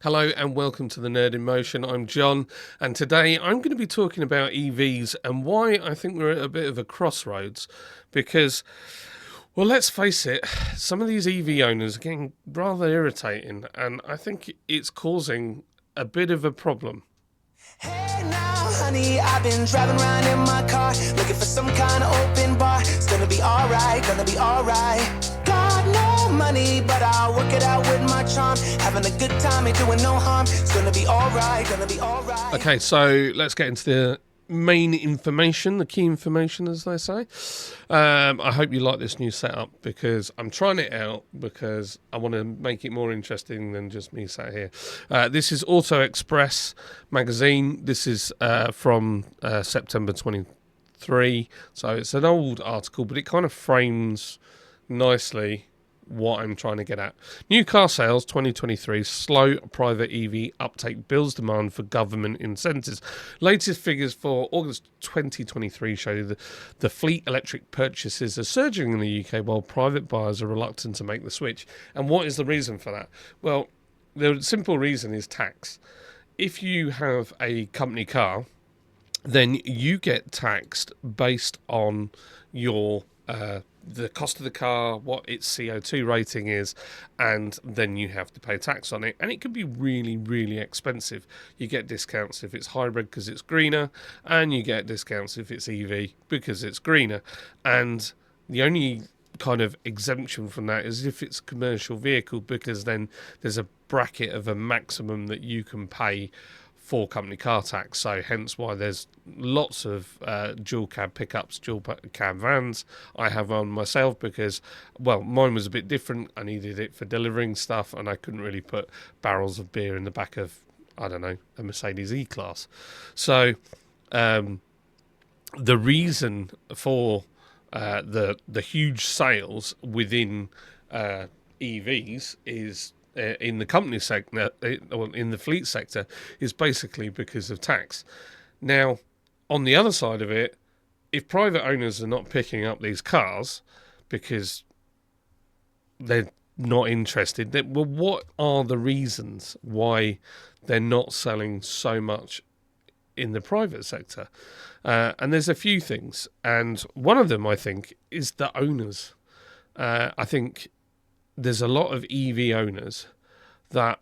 Hello and welcome to the Nerd in Motion. I'm John, and today I'm going to be talking about EVs and why I think we're at a bit of a crossroads. Because, well, let's face it, some of these EV owners are getting rather irritating, and I think it's causing a bit of a problem. Hey now, honey, I've been driving around in my car, looking for some kind of open bar. It's gonna be alright, gonna be alright. Got no money, but I'll work it out with my charm. Having a good time, ain't doing no harm. It's gonna be alright, gonna be alright. Okay, so let's get into the main information, the key information, as they say. I hope you like this new setup because I'm trying it out because I want to make it more interesting than just me sat here. This is Auto Express magazine. This is from September 23, so it's an old article, but it kind of frames nicely what I'm trying to get at. New car sales 2023, slow private EV uptake builds demand for government incentives. Latest figures for August 2023 show that the fleet electric purchases are surging in the UK while private buyers are reluctant to make the switch. And what is the reason for that? Well, the simple reason is tax. If you have a company car, then you get taxed based on your the cost of the car, what its CO2 rating is, and then you have to pay tax on it. And it can be really, really expensive. You get discounts if it's hybrid because it's greener, and you get discounts if it's EV because it's greener. And the only kind of exemption from that is if it's a commercial vehicle, because then there's a bracket of a maximum that you can pay for company car tax. So hence why there's lots of dual cab pickups, dual cab vans. I have one myself because, well, mine was a bit different. I needed it for delivering stuff, and I couldn't really put barrels of beer in the back of, I don't know, a Mercedes E-Class. So the reason for the huge sales within EVs is in the company sector, or in the fleet sector, is basically because of tax. Now, on the other side of it, if private owners are not picking up these cars because they're not interested, then, well, what are the reasons why they're not selling so much in the private sector? And there's a few things, and one of them, I think, is the owners. I think there's a lot of EV owners that,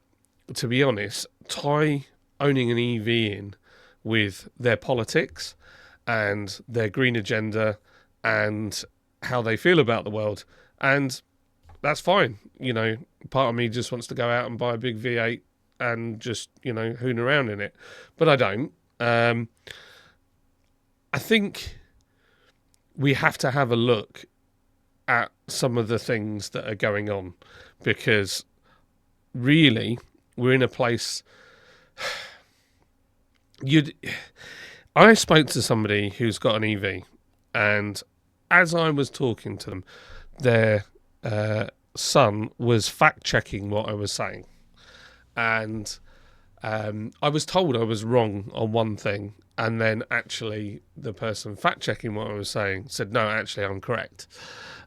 to be honest, tie owning an EV in with their politics and their green agenda and how they feel about the world. And that's fine. You know, part of me just wants to go out and buy a big V8 and just, hoon around in it. But I don't. I think we have to have a look at some of the things that are going on, because really we're in a place. I spoke to somebody who's got an EV, and as I was talking to them, their son was fact checking what I was saying, and I was told I was wrong on one thing, and then actually the person fact checking what I was saying said, no, actually I'm correct.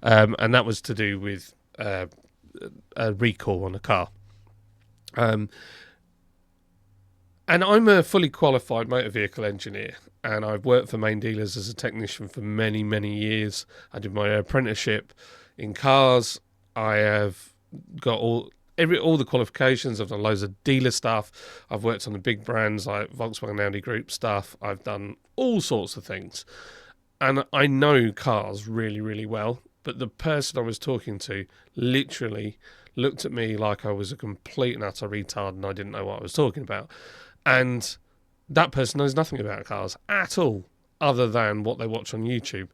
And that was to do with a recall on a car. And I'm a fully qualified motor vehicle engineer, and I've worked for main dealers as a technician for many, many years. I did my apprenticeship in cars. I have got all the qualifications. I've done loads of dealer stuff. I've worked on the big brands like Volkswagen, Audi Group stuff. I've done all sorts of things. And I know cars really, really well. But the person I was talking to literally looked at me like I was a complete and utter retard and I didn't know what I was talking about. And that person knows nothing about cars at all, other than what they watch on YouTube.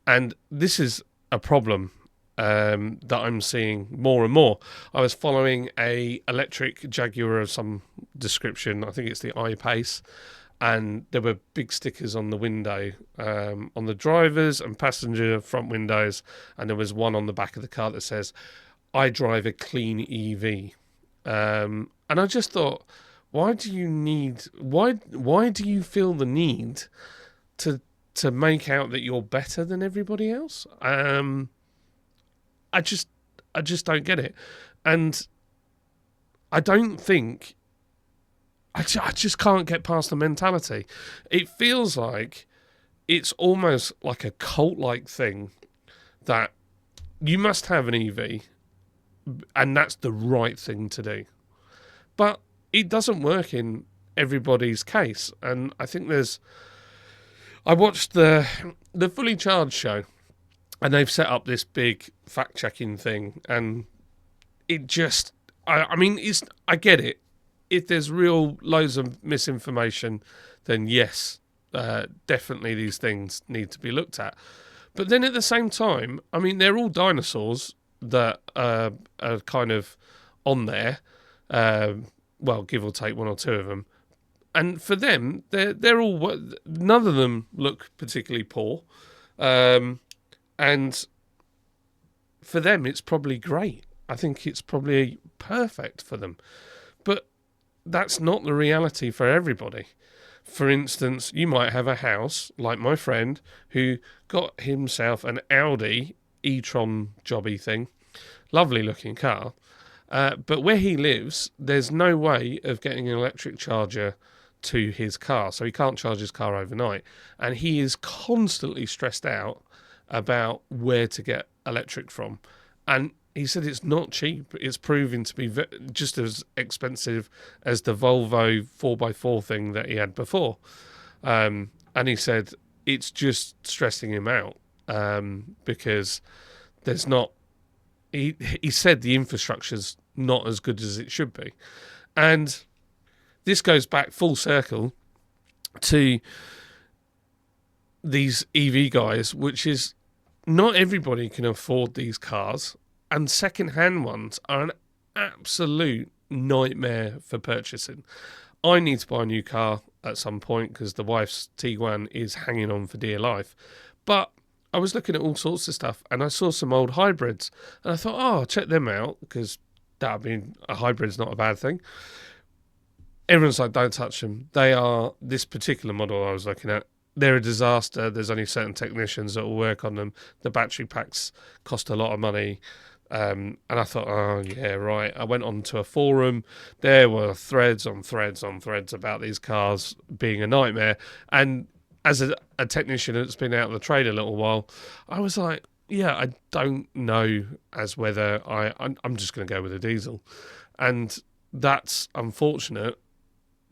And this is a problem that I'm seeing more and more. I was following a electric Jaguar of some description. I think it's the I-Pace. And there were big stickers on the window, on the driver's and passenger front windows, and there was one on the back of the car that says, I drive a clean EV. And I just thought, why do you feel the need to make out that you're better than everybody else? I just don't get it. And I don't think I just can't get past the mentality. It feels like it's almost like a cult-like thing that you must have an EV, and that's the right thing to do. But it doesn't work in everybody's case, and I think I watched the Fully Charged show, and they've set up this big fact-checking thing, and it just, I mean, I get it. If there's loads of misinformation, then yes, definitely these things need to be looked at. But then at the same time, I mean, they're all dinosaurs that are kind of on there. Well, give or take one or two of them. And for them, they're all, none of them look particularly poor. And for them, it's probably great. I think it's probably perfect for them. But that's not the reality for everybody. For instance, you might have a house, like my friend, who got himself an Audi e-tron jobby thing. Lovely looking car. But where he lives, there's no way of getting an electric charger to his car. So he can't charge his car overnight. And he is constantly stressed out about where to get electric from. And he said it's not cheap. It's proving to be just as expensive as the Volvo 4x4 thing that he had before. And he said it's just stressing him out because there's not... He said the infrastructure's not as good as it should be. And this goes back full circle to these EV guys, which is not everybody can afford these cars, and second-hand ones are an absolute nightmare for purchasing. I need to buy a new car at some point because the wife's Tiguan is hanging on for dear life. But I was looking at all sorts of stuff, and I saw some old hybrids, and I thought, I'll check them out, because a hybrid's not a bad thing. Everyone's like, don't touch them. They are, this particular model I was looking at, they're a disaster. There's only certain technicians that will work on them. The battery packs cost a lot of money. And I thought, oh, yeah, right. I went on to a forum. There were threads on threads on threads about these cars being a nightmare. And as a technician that's been out of the trade a little while, I was like, yeah, I don't know as whether I'm just going to go with a diesel. And that's unfortunate,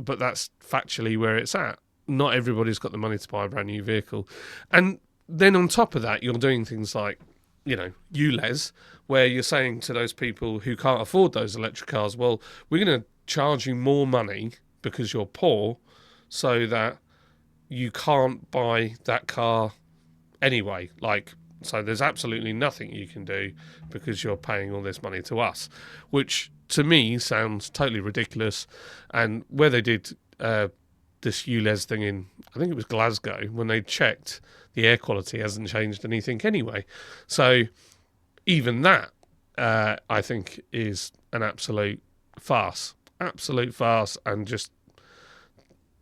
but that's factually where it's at. Not everybody's got the money to buy a brand new vehicle. And then on top of that, you're doing things like, ULEZ, where you're saying to those people who can't afford those electric cars, well, we're going to charge you more money because you're poor so that you can't buy that car anyway. So there's absolutely nothing you can do because you're paying all this money to us, which to me sounds totally ridiculous. And where they did this ULEZ thing in, I think it was Glasgow, when they checked, the air quality hasn't changed anything anyway. So even that, I think, is an absolute farce, and just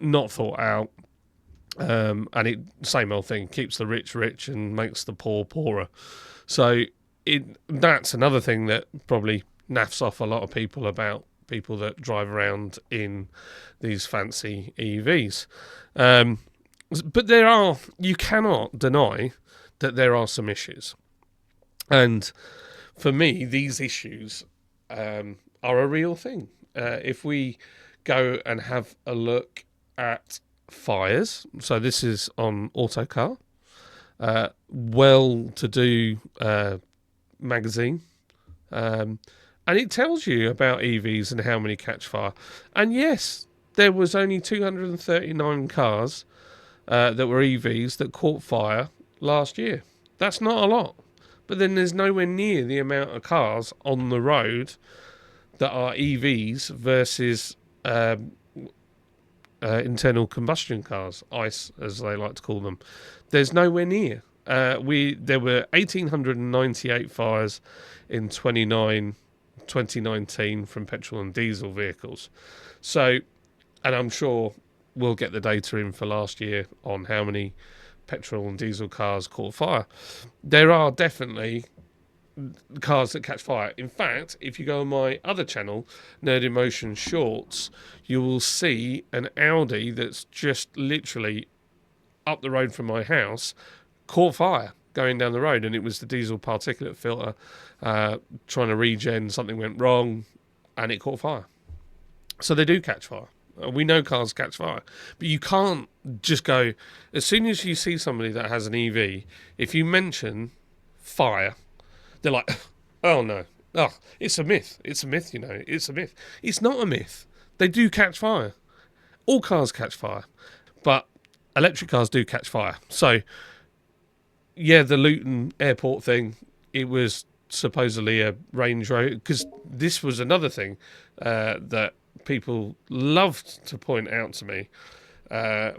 not thought out. And it, same old thing, keeps the rich rich and makes the poor poorer. So that's another thing that probably naffs off a lot of people about people that drive around in these fancy EVs. But you cannot deny that there are some issues. And for me, these issues are a real thing. If we go and have a look at fires, so this is on Autocar, well-to-do magazine, and it tells you about EVs and how many catch fire. And yes, there was only 239 cars that were EVs that caught fire last year. That's not a lot. But then there's nowhere near the amount of cars on the road that are EVs versus internal combustion cars, ICE as they like to call them. There's nowhere near. There were 1,898 fires in 2019 from petrol and diesel vehicles. So, and I'm sure we'll get the data in for last year on how many petrol and diesel cars caught fire. There are definitely cars that catch fire. In fact, if you go on my other channel, Nerd Emotion Shorts, you will see an Audi that's just literally up the road from my house caught fire going down the road, and it was the diesel particulate filter trying to regen. Something went wrong, and it caught fire. So they do catch fire. We know cars catch fire, but you can't just go, as soon as you see somebody that has an EV, if you mention fire, they're like, oh no, oh, it's a myth. It's a myth, you know, it's a myth. It's not a myth. They do catch fire. All cars catch fire, but electric cars do catch fire. So, yeah, the Luton airport thing, it was supposedly a Range Rover, because this was another thing that people loved to point out to me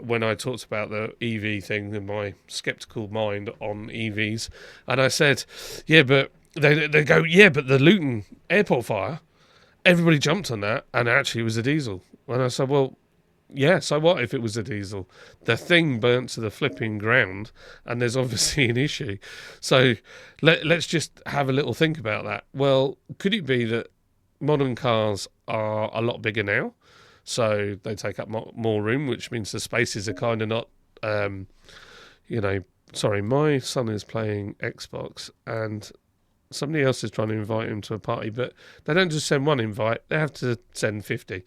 when I talked about the EV thing and my sceptical mind on EVs. And I said, yeah, but they go, yeah, but the Luton airport fire, everybody jumped on that, and actually it was a diesel. And I said, well, yeah, so what if it was a diesel? The thing burnt to the flipping ground, and there's obviously an issue. So let's just have a little think about that. Well, could it be that modern cars are a lot bigger now, so they take up more room, which means the spaces are kind of not, sorry, my son is playing Xbox, and somebody else is trying to invite him to a party, but they don't just send one invite, they have to send 50.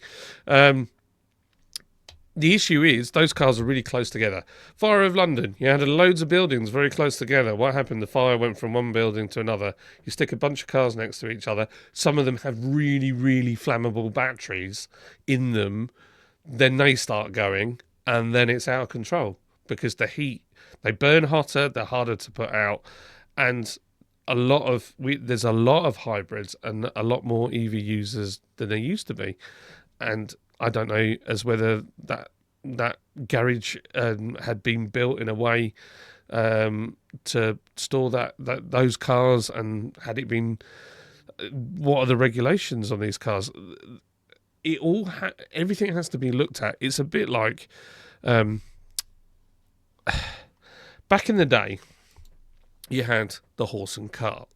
The issue is those cars are really close together. Fire of London, you had loads of buildings very close together. What happened? The fire went from one building to another. You stick a bunch of cars next to each other. Some of them have really, really flammable batteries in them. Then they start going, and then it's out of control because the heat, they burn hotter, they're harder to put out, and there's a lot of hybrids and a lot more EV users than there used to be. And I don't know as whether that garage had been built in a way to store those cars, and had it been, what are the regulations on these cars? Everything has to be looked at. It's a bit like back in the day, you had the horse and cart,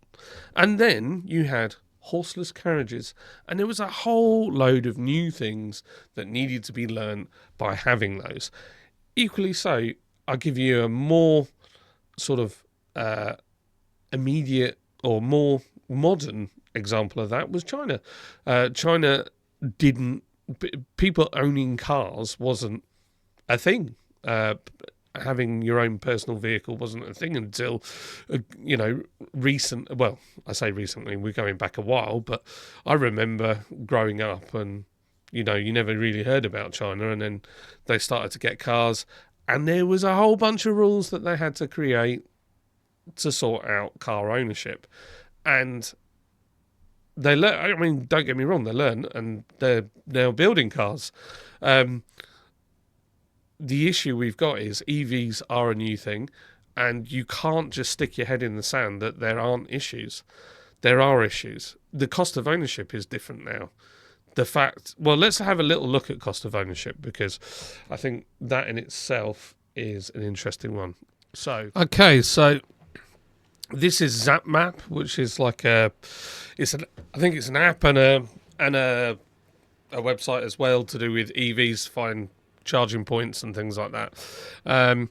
and then you had horseless carriages, and there was a whole load of new things that needed to be learned by having those. Equally so, I'll give you a more sort of immediate or more modern example of that was China. China people owning cars wasn't a thing. Having your own personal vehicle wasn't a thing until, recent. Well, I say recently, we're going back a while, but I remember growing up and, you never really heard about China, and then they started to get cars, and there was a whole bunch of rules that they had to create to sort out car ownership. And they learn. I mean, don't get me wrong, they learn, and they're now building cars. The issue we've got is EVs are a new thing, and you can't just stick your head in the sand that there aren't issues. There are issues. The cost of ownership is different now. Let's have a little look at cost of ownership, because I think that in itself is an interesting one. So this is ZapMap, which is like I think it's an app and a website as well to do with EVs, find charging points and things like that. And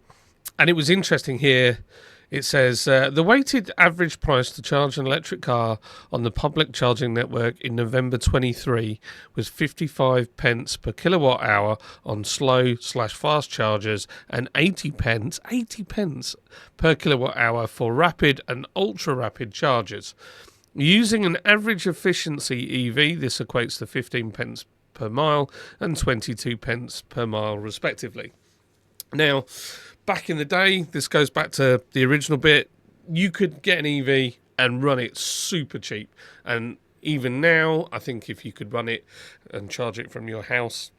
it was interesting here. It says the weighted average price to charge an electric car on the public charging network in November 23 was 55 pence per kilowatt hour on slow/fast chargers, and 80 pence per kilowatt hour for rapid and ultra rapid chargers. Using an average efficiency EV, this equates to 15 pence per mile and 22 pence per mile respectively. Now, back in the day, this goes back to the original bit, you could get an EV and run it super cheap. And even now, I think if you could run it and charge it from your house,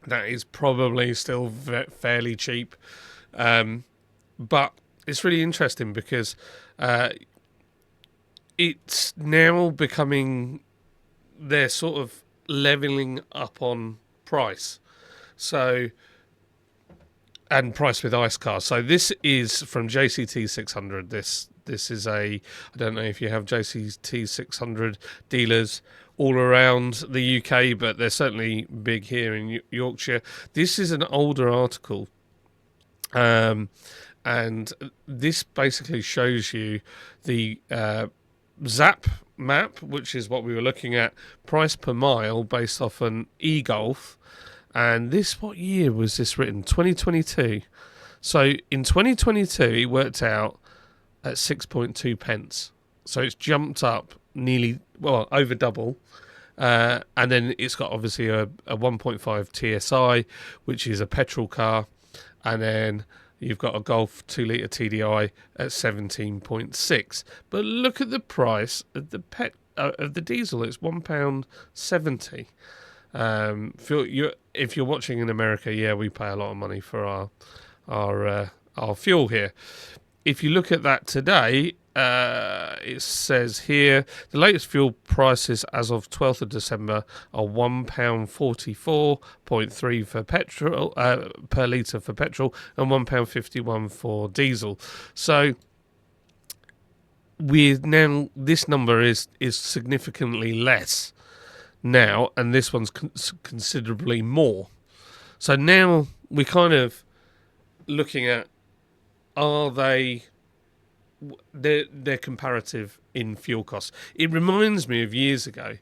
that is probably still fairly cheap. But it's really interesting because it's now becoming, they're sort of leveling up on price. So, and price with ICE cars. So this is from JCT 600, this This is I don't know if you have JCT 600 dealers all around the UK, but they're certainly big here in Yorkshire. This is an older article, and this basically shows you the ZAP map, which is what we were looking at, price per mile based off an e-Golf. And what year was this written? 2022. So in 2022, it worked out at 6.2 pence. So it's jumped up over double. And then it's got obviously a 1.5 TSI, which is a petrol car. And then you've got a Golf 2-litre TDI at 17.6. But look at the price of the diesel. It's £1.70. If you're watching in America, yeah, we pay a lot of money for our fuel here. If you look at that today, it says here the latest fuel prices as of 12th of December are £1.44.3 for petrol per litre for petrol and £1.51 for diesel. So this number is significantly less now, and this one's considerably more. So now we're kind of looking at, are they're comparative in fuel costs. It reminds me of years ago.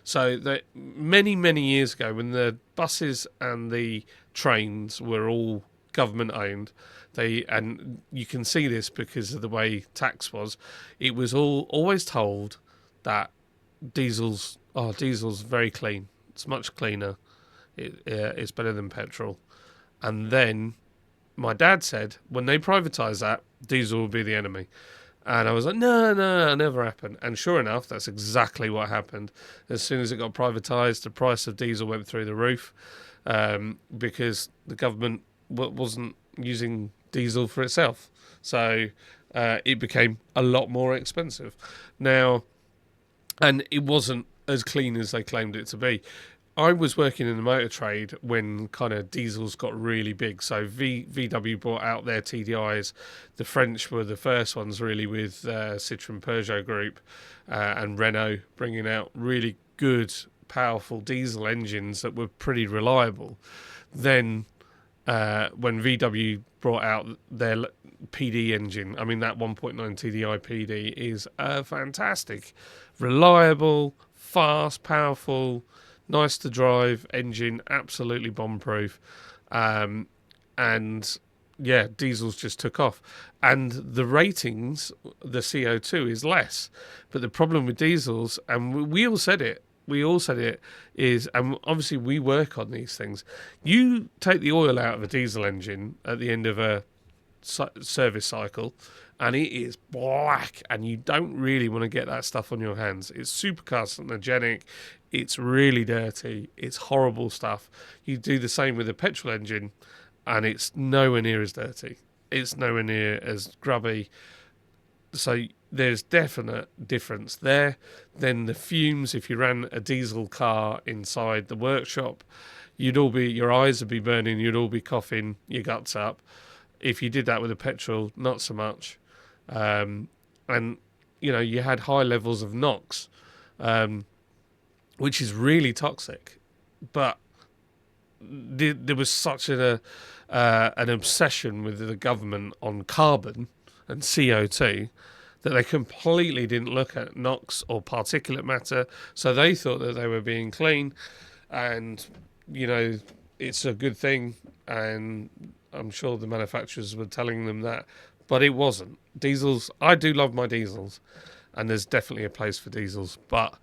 So that many years ago, when the buses and the trains were all government owned, and you can see this because of the way tax was, it was always told that diesel's very clean. It's much cleaner. It's better than petrol. And then my dad said, when they privatise that, diesel will be the enemy. And I was like, no, never happened. And sure enough, that's exactly what happened. As soon as it got privatised, the price of diesel went through the roof, because the government wasn't using diesel for itself. So it became a lot more expensive. Now, and it wasn't as clean as they claimed it to be. I was working in the motor trade when kind of diesels got really big. So VW brought out their TDIs. The French were the first ones really with Citroën Peugeot Group and Renault bringing out really good, powerful diesel engines that were pretty reliable. Then when VW brought out their PD engine, I mean, that 1.9 TDI PD is fantastic, reliable, fast, powerful, nice to drive engine, absolutely bomb-proof. And yeah, diesels just took off. And the ratings, the CO2 is less. But the problem with diesels, and we all said it, is, and obviously we work on these things, you take the oil out of a diesel engine at the end of a service cycle, and it is black, and you don't really want to get that stuff on your hands. It's super carcinogenic, it's really dirty, it's horrible stuff. You do the same with a petrol engine, and it's nowhere near as dirty. It's nowhere near as grubby. So there's definite difference there. Then the fumes, if you ran a diesel car inside the workshop, your eyes would be burning, you'd all be coughing your guts up. If you did that with a petrol, not so much. And, you had high levels of NOx, which is really toxic. But there was such an obsession with the government on carbon and CO2 that they completely didn't look at NOx or particulate matter. So they thought that they were being clean, and, it's a good thing. And I'm sure the manufacturers were telling them that, but it wasn't. Diesels, I do love my diesels, and there's definitely a place for diesels, but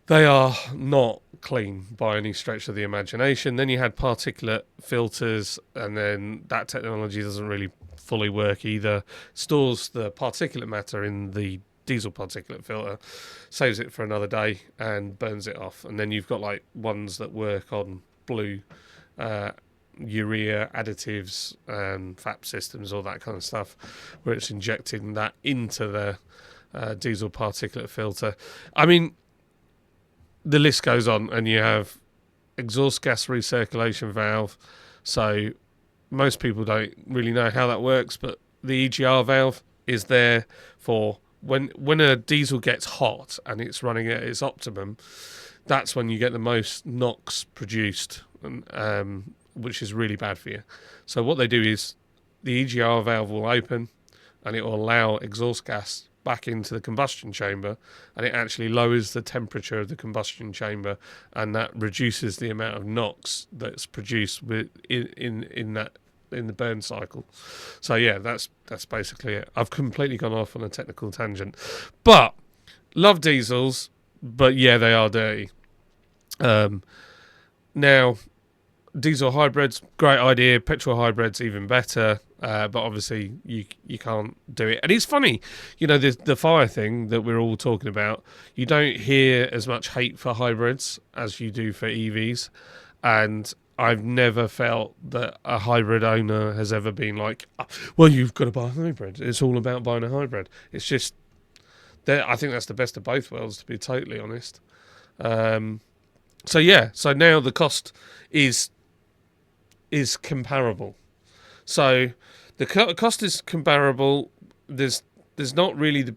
they are not clean by any stretch of the imagination. Then you had particulate filters, and then that technology doesn't really fully work either. Stores the particulate matter in the diesel particulate filter, saves it for another day, and burns it off. And then you've got like ones that work on blue urea additives and FAP systems, all that kind of stuff, where it's injecting that into the diesel particulate filter. I mean, the list goes on, and you have exhaust gas recirculation valve. So most people don't really know how that works, but the EGR valve, is there for when a diesel gets hot and it's running at its optimum. That's when you get the most NOx produced, which is really bad for you. So what they do is the EGR valve will open and it will allow exhaust gas back into the combustion chamber, and it actually lowers the temperature of the combustion chamber, and that reduces the amount of NOx that's produced in the burn cycle. So yeah, that's basically it. I've completely gone off on a technical tangent, but love diesels, but yeah, they are dirty. Now, diesel hybrids, great idea. Petrol hybrids, even better. But obviously, you can't do it. And it's funny, the fire thing that we're all talking about. You don't hear as much hate for hybrids as you do for EVs. And I've never felt that a hybrid owner has ever been like, well, you've got to buy a hybrid. It's all about buying a hybrid. It's just, I think that's the best of both worlds, to be totally honest. So now the cost is comparable. So the cost is comparable. There's not really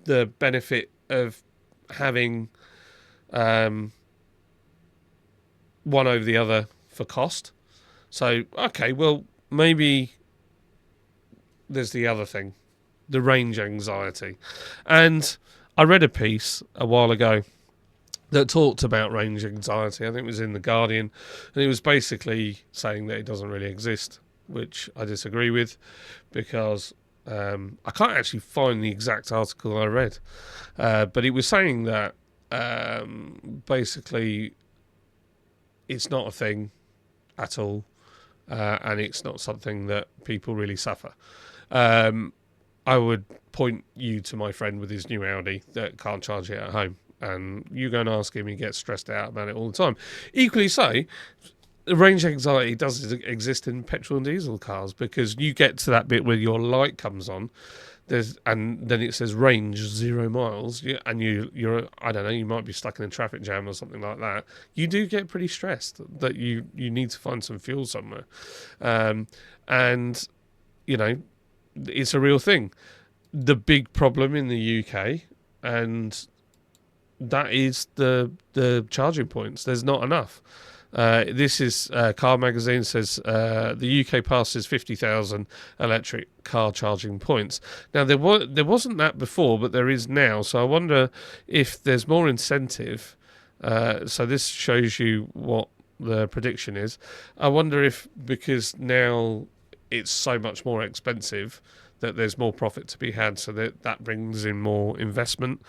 the benefit of having one over the other for cost. So okay, well maybe there's the other thing, the range anxiety. And I read a piece a while ago that talked about range anxiety. I think it was in The Guardian, and it was basically saying that it doesn't really exist, which I disagree with, because I can't actually find the exact article I read, but it was saying that basically it's not a thing at all, and it's not something that people really suffer. I would point you to my friend with his new Audi that can't charge it at home, and you go and ask him, he gets stressed out about it all the time. Equally so, range anxiety does exist in petrol and diesel cars, because you get to that bit where your light comes on, and then it says range 0 miles, and you're I don't know, you might be stuck in a traffic jam or something like that. You do get pretty stressed that you need to find some fuel somewhere, and it's a real thing. The big problem in the UK, and that is the charging points. There's not enough. This is Car Magazine says the UK passes 50,000 electric car charging points. Now there wasn't that before, but there is now. So I wonder if there's more incentive. So this shows you what the prediction is. I wonder if, because now it's so much more expensive, that there's more profit to be had, so that brings in more investment.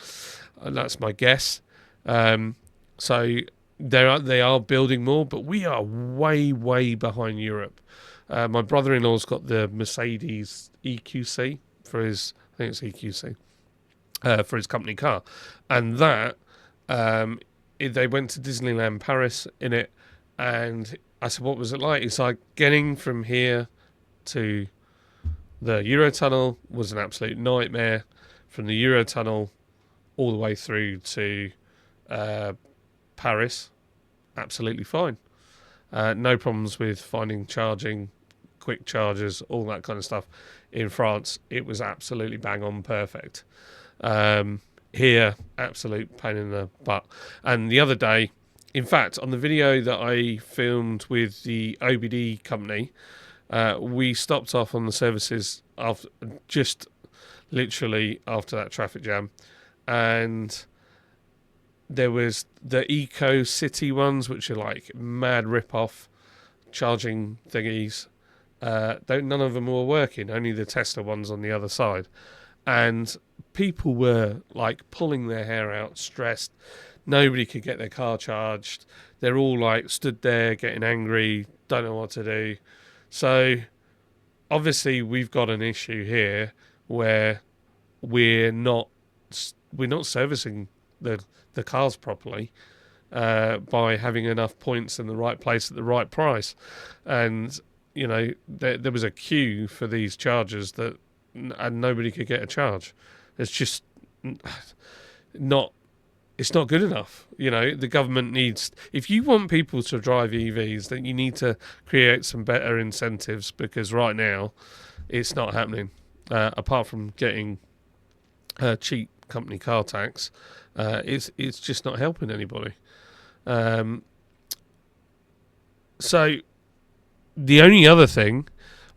That's my guess. So they are building more, but we are way, way behind Europe. My brother-in-law's got the Mercedes EQC for his, I think it's EQC, for his company car. And that, they went to Disneyland Paris in it, and I said, what was it like? It's like getting from here to the Eurotunnel was an absolute nightmare. From the Eurotunnel all the way through to Paris, absolutely fine. No problems with finding charging, quick chargers, all that kind of stuff. In France, it was absolutely bang on perfect. Here, absolute pain in the butt. And the other day, in fact, on the video that I filmed with the OBD company, we stopped off on the services just literally after that traffic jam, and there was the Eco City ones, which are like mad rip-off charging thingies. None of them were working, only the Tesla ones on the other side. And people were like pulling their hair out, stressed. Nobody could get their car charged. They're all like stood there getting angry, don't know what to do. So obviously we've got an issue here where we're not servicing the cars properly by having enough points in the right place at the right price. And there was a queue for these chargers and nobody could get a charge. It's just not. It's not good enough. The government needs, if you want people to drive EVs, then you need to create some better incentives, because right now it's not happening. apart from getting cheap company car tax, it's just not helping anybody. So the only other thing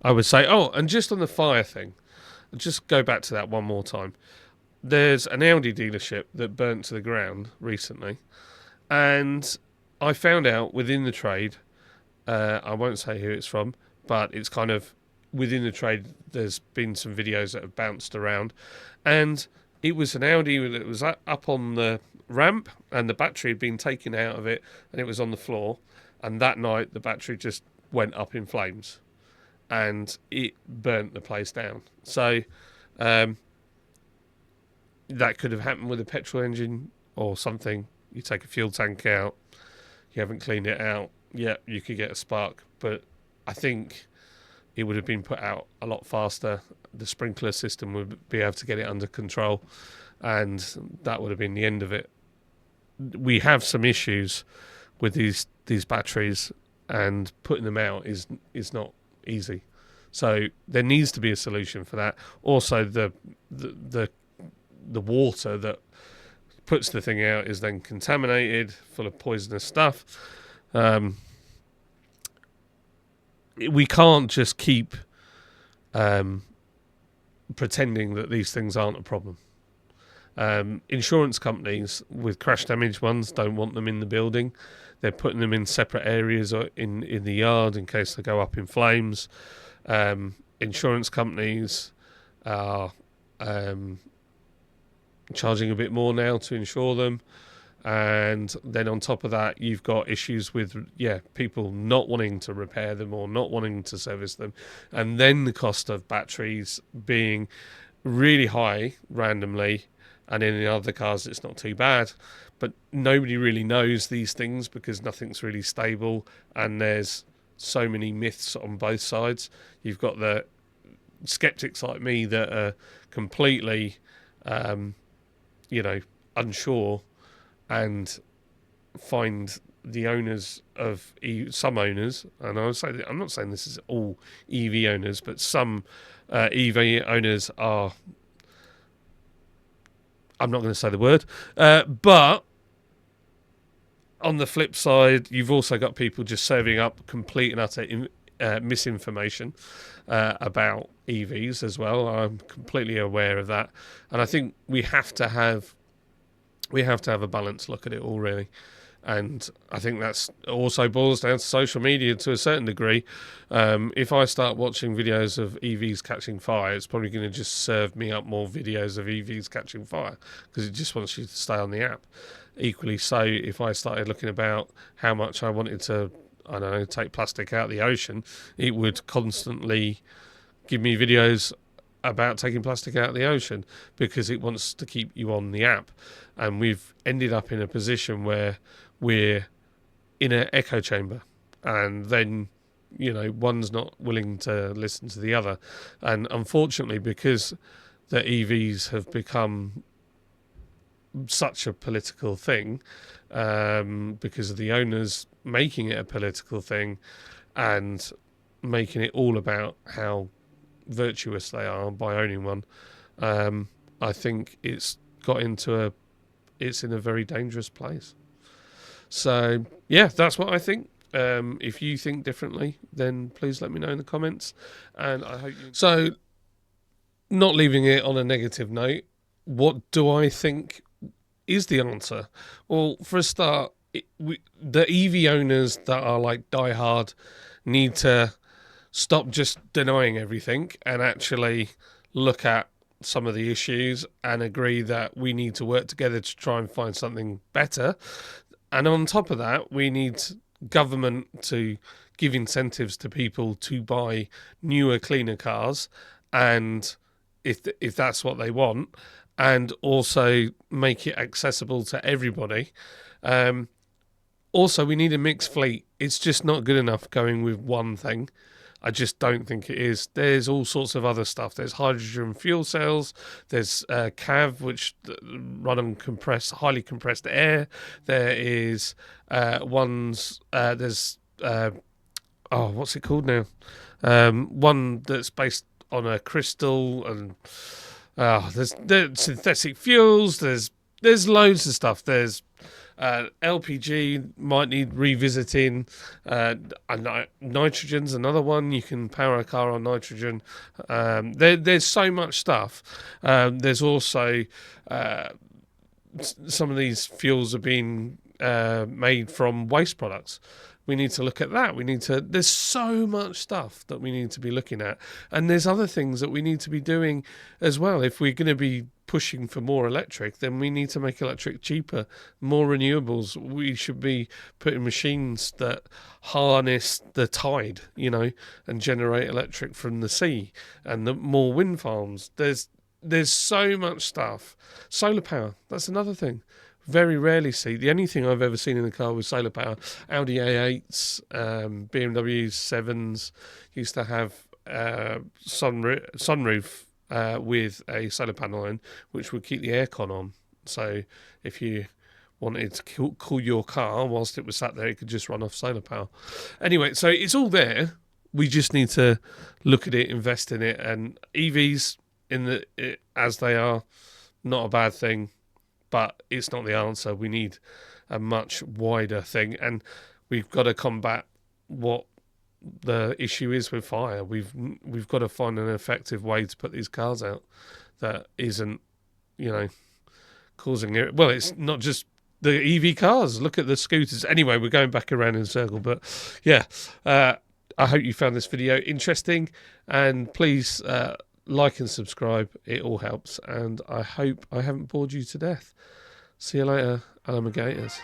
I would say, and just on the fire thing, just go back to that one more time. There's an Audi dealership that burnt to the ground recently, and I found out within the trade, I won't say who it's from, but it's kind of within the trade, there's been some videos that have bounced around, and it was an Audi that was up on the ramp, and the battery had been taken out of it, and it was on the floor, and that night the battery just went up in flames, and it burnt the place down. So that could have happened with a petrol engine or something. You take a fuel tank out, you haven't cleaned it out, yeah, you could get a spark, but I think it would have been put out a lot faster. The sprinkler system would be able to get it under control, and that would have been the end of it. We have some issues with these batteries, and putting them out is not easy. So there needs to be a solution for that. Also, the water that puts the thing out is then contaminated, full of poisonous stuff. We can't just keep pretending that these things aren't a problem. Insurance companies with crash damage ones don't want them in the building. They're putting them in separate areas or in the yard in case they go up in flames. Insurance companies are charging a bit more now to insure them. And then on top of that, you've got issues with people not wanting to repair them or not wanting to service them, and then the cost of batteries being really high randomly, and in the other cars it's not too bad, but nobody really knows these things because nothing's really stable, and there's so many myths on both sides. You've got the skeptics like me that are completely unsure, and find the owners of some owners, and I'm not saying this is all EV owners, but some EV owners are, I'm not going to say the word, but on the flip side, you've also got people just serving up complete and utter misinformation about EVs as well. I'm completely aware of that, and I think we have to have a balanced look at it all, really. And I think that's also boils down to social media to a certain degree. If I start watching videos of EVs catching fire, it's probably going to just serve me up more videos of EVs catching fire because it just wants you to stay on the app. Equally so, if I started looking about how much I wanted to, take plastic out of the ocean, it would constantly give me videos about taking plastic out of the ocean because it wants to keep you on the app. And we've ended up in a position where we're in an echo chamber, and then one's not willing to listen to the other. And unfortunately, because the EVs have become such a political thing, because of the owners making it a political thing and making it all about how virtuous they are by owning one, I think it's in a very dangerous place. So that's what I think. If you think differently, then please let me know in the comments, and I hope you. So, not leaving it on a negative note, what do I think is the answer? Well, for a start, the EV owners that are like diehard need to stop just denying everything and actually look at some of the issues and agree that we need to work together to try and find something better. And on top of that, we need government to give incentives to people to buy newer, cleaner cars, and if that's what they want, and also make it accessible to everybody. Also, we need a mixed fleet. It's just not good enough going with one thing. I just don't think it is. There's all sorts of other stuff. There's hydrogen fuel cells. There's CAV, which run on highly compressed air. There is there's what's it called now? One that's based on a crystal, and there's synthetic fuels. There's loads of stuff. There's LPG might need revisiting. Nitrogen's another one. You can power a car on nitrogen. There's so much stuff. There's also some of these fuels are being made from waste products. We need to look at that. There's so much stuff that we need to be looking at. And there's other things that we need to be doing as well. If we're going to be pushing for more electric, then we need to make electric cheaper, more renewables. We should be putting machines that harness the tide, and generate electric from the sea, and more wind farms. There's so much stuff. Solar power, that's another thing. Very rarely see. The only thing I've ever seen in the car was solar power. Audi A8s, BMW 7s used to have sunroof with a solar panel in, which would keep the aircon on. So if you wanted to cool your car whilst it was sat there, it could just run off solar power. Anyway, so it's all there. We just need to look at it, invest in it, and EVs as they are, not a bad thing. But it's not the answer. We need a much wider thing, and we've got to combat what the issue is with fire. We've got to find an effective way to put these cars out that isn't, causing it. Well, it's not just the EV cars. Look at the scooters. Anyway, we're going back around in a circle, but yeah. I hope you found this video interesting, and please like and subscribe. It all helps, and I hope I haven't bored you to death. See you later, alligators.